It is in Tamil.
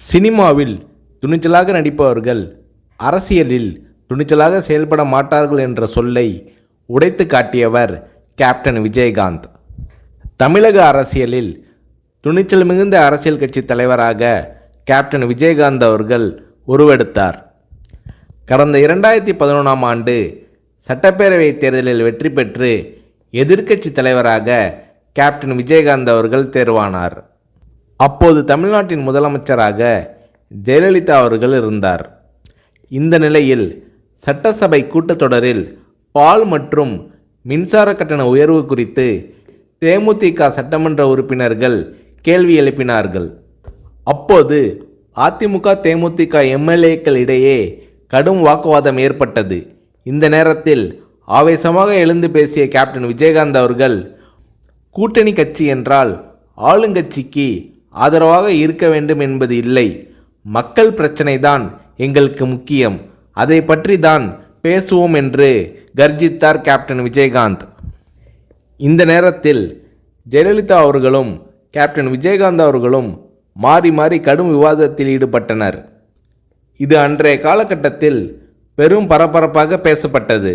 சினிமாவில் துணிச்சலாக நடிப்பவர்கள் அரசியலில் துணிச்சலாக செயல்பட மாட்டார்கள் என்ற சொல்லை உடைத்து காட்டியவர் கேப்டன் விஜயகாந்த். தமிழக அரசியலில் துணிச்சல் மிகுந்த அரசியல் கட்சி தலைவராக கேப்டன் விஜயகாந்த் அவர்கள் உருவெடுத்தார். கடந்த 2011ஆம் ஆண்டு சட்டப்பேரவை தேர்தலில் வெற்றி பெற்று எதிர்க்கட்சி தலைவராக கேப்டன் விஜயகாந்த் அவர்கள் தேர்வானார். அப்போது தமிழ்நாட்டின் முதலமைச்சராக ஜெயலலிதா அவர்கள் இருந்தார். இந்த நிலையில் சட்டசபை கூட்டத்தொடரில் பால் மற்றும் மின்சார கட்டண உயர்வு குறித்து தேமுதிக சட்டமன்ற உறுப்பினர்கள் கேள்வி எழுப்பினார்கள். அப்போது அதிமுக தேமுதிக எம்எல்ஏக்கள் இடையே கடும் வாக்குவாதம் ஏற்பட்டது. இந்த நேரத்தில் ஆவேசமாக எழுந்து பேசிய கேப்டன் விஜயகாந்த் அவர்கள், கூட்டணி கட்சி என்றால் ஆளுங்கட்சிக்கு ஆதரவாக இருக்க வேண்டும் என்பது இல்லை, மக்கள் பிரச்சனை தான் எங்களுக்கு முக்கியம், அதை பற்றி தான் பேசுவோம் என்று கர்ஜித்தார் கேப்டன் விஜயகாந்த். இந்த நேரத்தில் ஜெயலலிதா அவர்களும் கேப்டன் விஜயகாந்த் அவர்களும் மாறி மாறி கடும் விவாதத்தில் ஈடுபட்டனர். இது அன்றைய காலகட்டத்தில் பெரும் பரபரப்பாக பேசப்பட்டது.